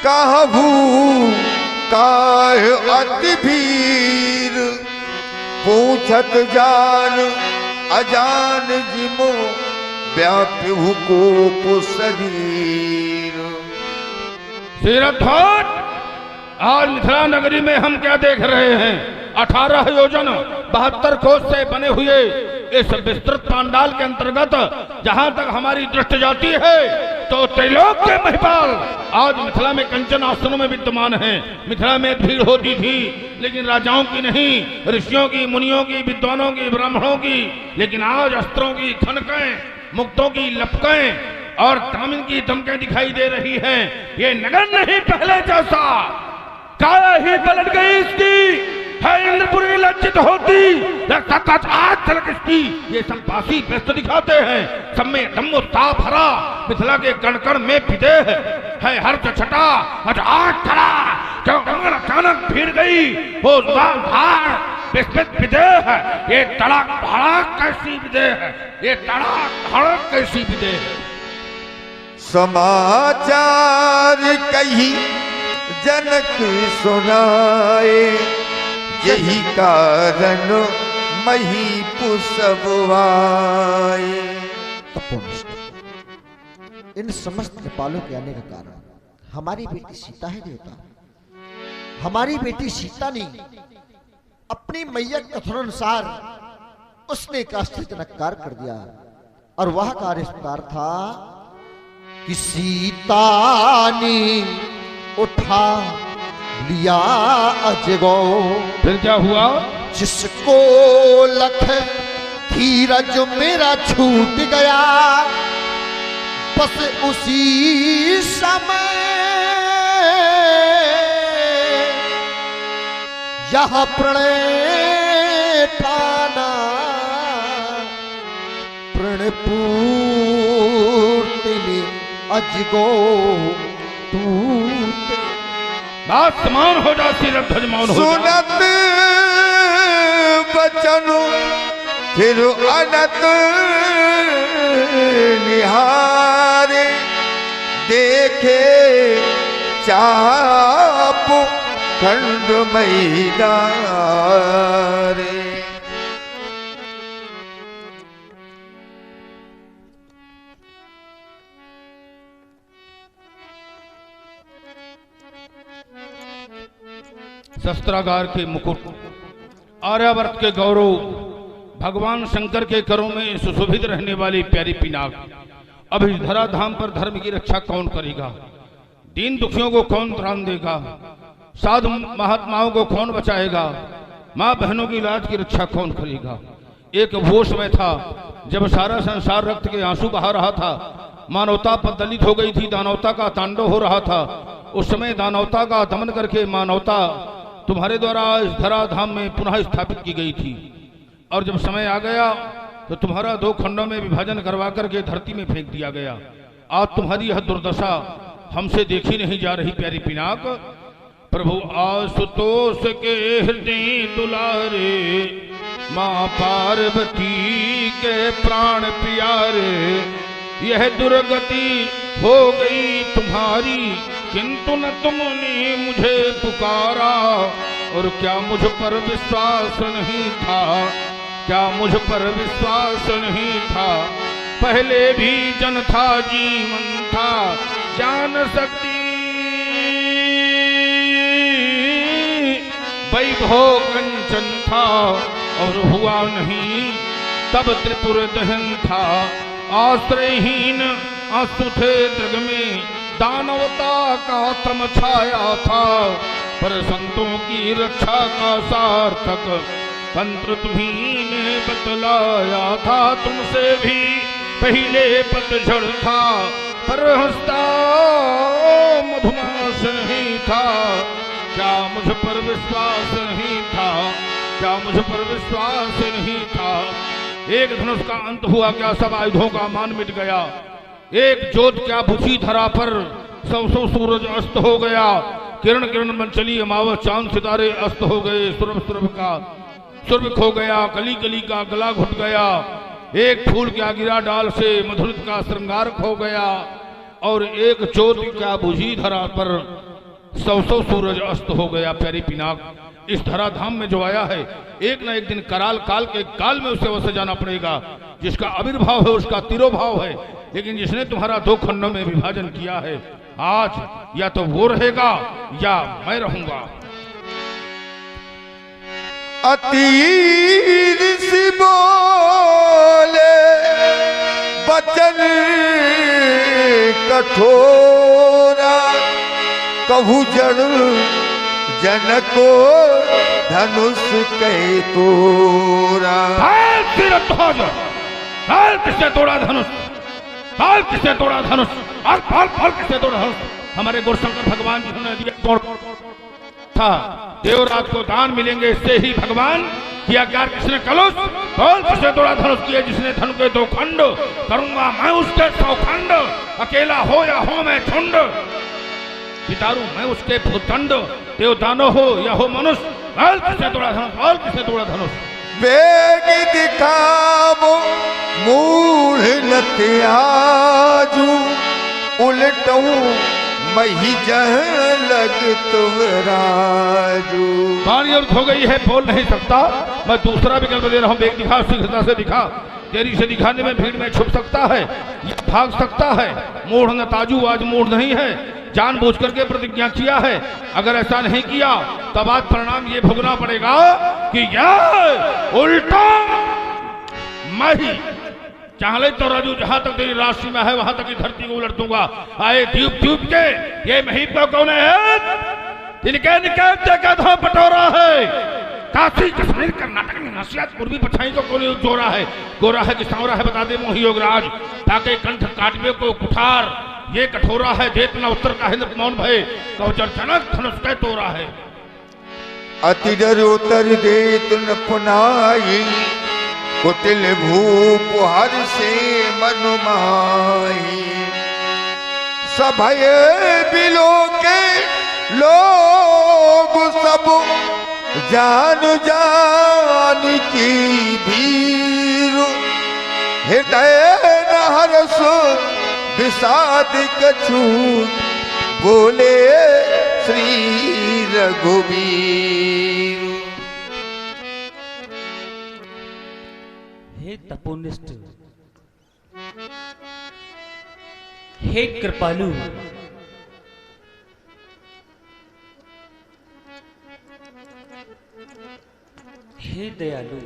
कहू काह अति भीर, पूछत जान अजान जिमो व्याप्यु कोप शरीर। सिरध्वज, आज मिथिला नगरी में हम क्या देख रहे हैं? 18 योजन 72 कोस से बने हुए इस विस्तृत पांडाल के अंतर्गत जहां तक हमारी दृष्टि जाती है तो त्रैलोक के महिपाल आज मिथिला में कंचन आसनों में विद्यमान हैं। मिथिला में भीड़ होती थी लेकिन राजाओं की नहीं, ऋषियों की, मुनियों की, विद्वानों की, ब्राह्मणों की। लेकिन आज अस्त्रों की खनकें, मुक्तों की लपकें और तामिन की धमकें दिखाई दे रही हैं। ये नगर नहीं पहले जैसा, काया ही पलट गई इसकी है। इंद्रपुरी लज्जित होती, आज तलक इसकी ये संपासी व्यस्त दिखाते हैं। सब में दम उत्साह भरा, मिथिला के कण कण में विदेह है हर्ष छटा। आज खड़ा क्यों कमर अचानक भीड़ गई, वो भार विस्मित विदेह है। ये तड़ाक भड़ाक कैसी विदेह है, ये तड़ाक भड़क कैसी विदेह है। समाचार कही जनक सुनाए, यही कारण महीपुसब आए। इन समस्त कृपालों के आने का कारण हमारी बेटी सीता है देवता। हमारी बेटी सीता ने अपनी मैया कथनानुसार उसने एक आश्चर्यजनक कार्य कर दिया और वह कार्य इस प्रकार था कि सीता ने उठा लिया अजगो। फिर क्या हुआ? जिसको लख धीरज मेरा छूट गया, बस उसी समय यह प्रणय ठाना, प्रण पूर्ति में अजगो टूट। बात समान हो जाती, रध्वज मौन हो सुनत बचन फिर अनत निहारे, देखे चाप खंड मैदारे। शस्त्रागार के मुकुट, आर्यावर्त के गौरव, भगवान शंकर के करों में सुशोभित रहने वाली प्यारी पिनाक। अब इस धराधाम पर धर्म की रक्षा कौन करेगा? दीन दुखियों को कौन त्राण देगा? साधु महात्माओं को कौन बचाएगा? माँ बहनों की लाज की रक्षा कौन करेगा? एक वो समय था जब सारा संसार रक्त के आंसू बहा रहा था, मानवता पददलित हो गई थी, दानवता का तांडव हो रहा था। उस समय दानवता का दमन करके मानवता तुम्हारे द्वारा इस धराधाम में पुनः स्थापित की गई थी। और जब समय आ गया तो तुम्हारा 2 खंडों में विभाजन करवा करके धरती में फेंक दिया गया। आज तुम्हारी यह दुर्दशा हमसे देखी नहीं जा रही प्यारी पिनाक। प्रभु आशुतोष के हृदय दुलारे, माँ पार्वती के प्राण प्यारे, यह दुर्गति हो गई तुम्हारी, किंतु न तुमने मुझे पुकारा। और क्या मुझ पर विश्वास नहीं था, क्या मुझ पर विश्वास नहीं था? पहले भी जन था, जीवन था, जान सकती वैभव कंचन था। और हुआ नहीं तब त्रिपुर दहन था, आश्रयहीन आंसू थे दृग में, दानवता का तम छाया था। पर संतों की रक्षा का सार्थक तंत्र तुम्हीं ने बतलाया था। तुमसे भी पहले पतझड़ था, पर हंसता मधुमास नहीं था। क्या मुझ पर विश्वास नहीं था, क्या मुझ पर विश्वास नहीं था? एक धनुष का अंत हुआ क्या, सब आयुधों का मान मिट गया। एक ज्योत क्या बुझी धरा पर, सौ सूरज अस्त हो गया। किरण किरण में चली अमावस, चांद सितारे अस्त हो गए। सुरभ सुरभ का सुरभ खो गया, कली कली का गला घुट गया। एक फूल क्या गिरा डाल से, मधुरित का श्रृंगार खो गया। और एक ज्योत क्या बुझी धरा पर, सौ सूरज अस्त हो गया प्यारी पिनाक। इस धराधाम में जो आया है एक ना एक दिन कराल काल के काल में उसे अवश्य जाना पड़ेगा। जिसका आविर्भाव है उसका तिरोभाव है, लेकिन जिसने तुम्हारा 2 खंडों में विभाजन किया है, आज या तो वो रहेगा या मैं रहूंगा। अतीर से बोले बचन कठोरा, कहू जड़ जनको धनुष कह तोरा। किसने तोड़ा धनुष? फाल किसने तोड़ा धनुष? फाल किसने तोड़ा धनुष? हमारे गुरुशंकर भगवान जिन्होंने दिया तोड़ था, देवराज को दान मिलेंगे, इससे ही भगवान किया क्या किसने कलुष? फाल किसने तोड़ा धनुष? किए जिसने धनु के 2 खंड, करूंगा मैं उसके 100 खंड, अकेला हो या हो मैं झुंड, पितारू मैं उसके भूतंड, देवदानो हो या हो मनुष्य। फाल किसने तोड़ा धनुष? फाल किसने तोड़ा धनुष? वेग दिखावो मूढ़ लत्याजू, उलटऊ मही जह लग तुमराजू। वाणी अर्थ हो गई है, बोल नहीं सकता। मैं दूसरा विकल्प दे रहा हूँ, वेग दिखा, शीघ्रता से दिखा, देरी से दिखाने में भीड़ में छुप सकता है, भाग सकता है। मूढ़ न ताजू आज मूढ़ नहीं है, जानबूझ करके प्रतिज्ञा किया है। अगर ऐसा नहीं किया तब आज परिणाम ये भुगतना पड़ेगा कि यह उल्टा मैं ही चाहे तो राजू जहां तक तेरी राशि में है वहां तक की धरती को उलट दूंगा। आए ट्यूब ट्यूब के ये महीप का कौन है? इनके निकलते का धो पटोरा है। काशी कश्मीर कर्नाटक में नसियात पूर्वी पछाई को कोई जोरा है, गोरा है कि सांवरा है बता दे मोही योगराज, ताके कंठ काटवे को कुठार, ये कठोरा है देत न उत्तर का हिंद मौन भय, कवचर जनक धनुष के तोरा है। अति डर उतर देत न पुनाई, कुटिल भूप हर से मनुमाई। सभय बिलो के लोग सब जान जान की भीर, हृदय न हर्ष विषाद कछु, बोले श्री रघुवीर। हे तपोनिष्ठ, हे कृपालु, हे दयालु,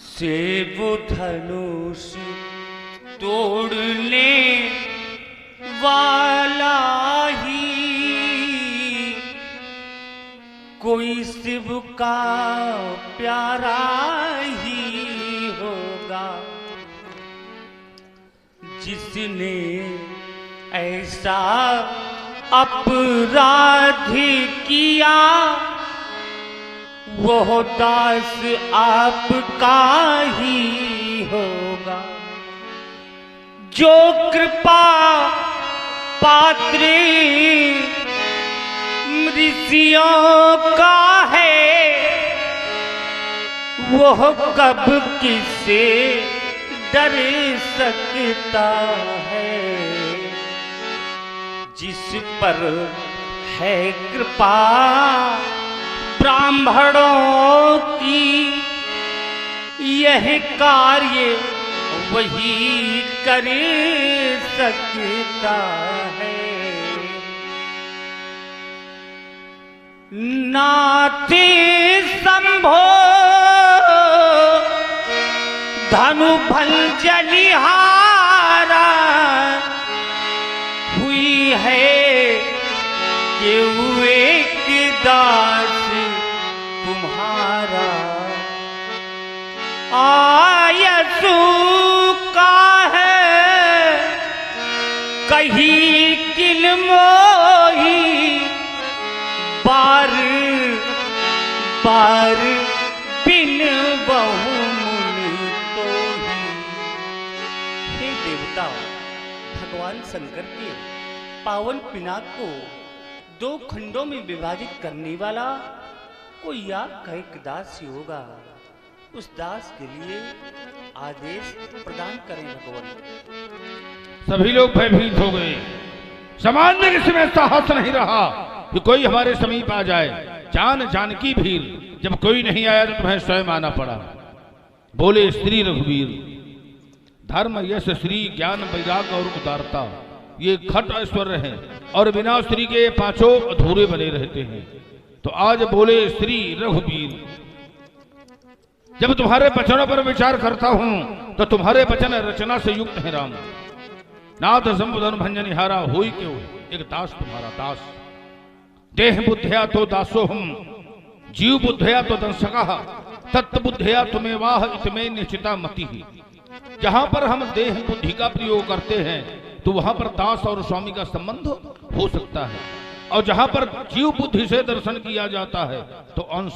सेब धनुष तोड़ने वाला ही कोई शिव का प्यारा ही होगा, जिसने ऐसा अपराध किया वह दास आपका ही होगा। जो कृपा पात्र ऋषियों का है वह कब किससे डर सकता है। जिस पर है कृपा ब्राह्मणों की, यह कार्य वही कर सकता है। नाथे संभो धनु भल जलिहारा, हुई है केहू एक दास तुम्हारा। आयसु का है कही किल मोही, बार बार बिन बहु मुनि तो ही। हे देवता, भगवान शंकर के पावन पिनाक को 2 खंडों में विभाजित करने वाला कोई आपका एक दास ही होगा। उस दास के लिए आदेश प्रदान करें भगवान। सभी लोग भयभीत हो गए। सामान्य किसी में साहस नहीं रहा कि कोई हमारे समीप आ जाए। जान जानकी भीर, जब कोई नहीं आया तो तुम्हें स्वयं आना पड़ा। बोले श्री रघुवीर, धर्म यश श्री ज्ञान वैराग्य और उदारता ये खट ऐश्वर्य हैं और बिना श्री के पांचों अधूरे बने रहते हैं। तो आज बोले श्री रघुवीर, जब तुम्हारे वचनों पर विचार करता हूं तो तुम्हारे वचन रचना से युक्त है राम। नाथ संबोधन भंजन हारा होई क्यों, एक दास तुम्हारा दास। देह बुद्धया तो दासो हम, जीव बुद्धया तो दंसका, तत्व बुद्धया तुम्हें वाह इतमे निश्चिता मति ही। जहां पर हम देह बुद्धि का प्रयोग करते हैं तो वहां पर दास और स्वामी का संबंध हो सकता है, और जहां पर जीव बुद्धि से दर्शन किया जाता है तो अंश,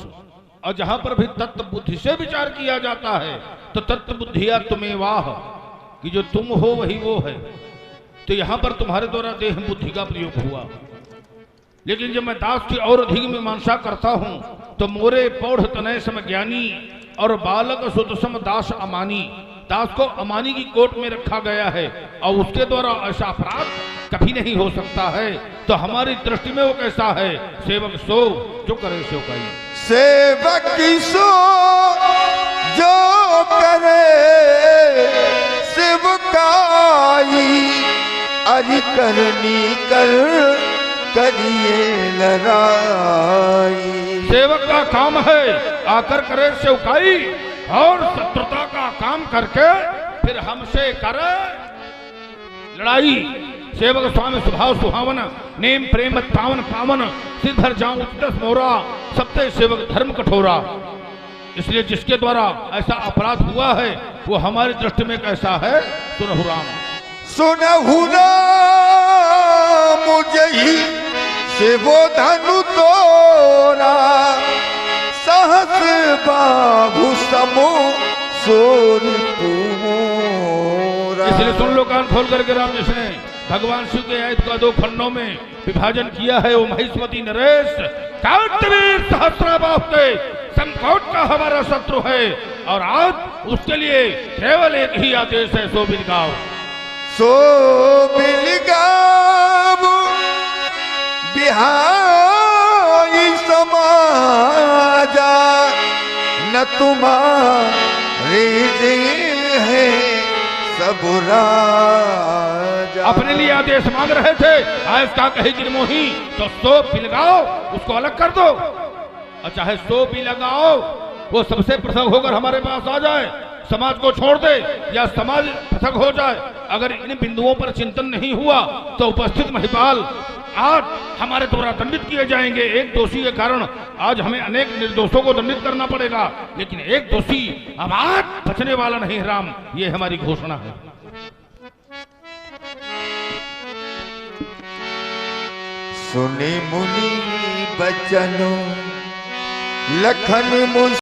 और जहां पर भी तत्व बुद्धि से विचार किया जाता है तो तत्व बुद्धिया तुम्हें वाह, कि जो तुम हो वही वो है। तो यहां पर तुम्हारे द्वारा देह बुद्धि का प्रयोग हुआ, लेकिन जब मैं दास की और अधिक मीमांसा करता हूं तो मोरे पौढ़ तनय सम ज्ञानी और बालक सुत सम दास अमानी। दास को अमानी की कोट में रखा गया है और उसके द्वारा ऐसा अपराध कभी नहीं हो सकता है। तो हमारी दृष्टि में वो कैसा है, सेवक सो जो करे सो कही। सेवक सो जो करे सेवकाई, अरि करनी कर करिए लड़ाई। सेवक का काम है आकर करे सेवकाई और शत्रुता का काम करके फिर हमसे करे लड़ाई। सेवक स्वामी स्वभाव सुहावन, नेम प्रेम पावन पावन, सिद्धर जाऊं उच्चस मोरा, सबते सेवक धर्म कठोरा। इसलिए जिसके द्वारा ऐसा अपराध हुआ है वो हमारी दृष्टि में कैसा है, सुनहु राम। सुनहु राम मुझे ही से वो धनु तोरा, सहस बाबू समो सोर तुमोरा। इसलिए सुन लो कान खोल करके, राम जिसने भगवान शिव के आयत का 2 खंडों में विभाजन किया है, वो महिष्मती नरेश कांतवीर सहस्राबाहु के संकोट का हमारा शत्रु है, और आज उसके लिए केवल एक ही आदेश है, सो बिलगाओ। सो बिलगाओ बिहाई समाजा, न तुम्हारे है सब राजा। अपने लिए आदेश मांग रहे थे, आज का कही गिरमोही, तो सो बिलगाओ उसको अलग कर दो, और चाहे सो भी लगाओ वो सबसे पृथक होकर हमारे पास आ जाए, समाज को छोड़ दे या समाज पृथक हो जाए। अगर इन बिंदुओं पर चिंतन नहीं हुआ तो उपस्थित महिपाल आज हमारे द्वारा दंडित किए जाएंगे। एक दोषी के कारण आज हमें अनेक निर्दोषों को दंडित करना पड़ेगा, लेकिन एक दोषी अब आज बचने वाला नहीं राम, ये हमारी घोषणा है। सुने मुनि बचनो लखन मुनि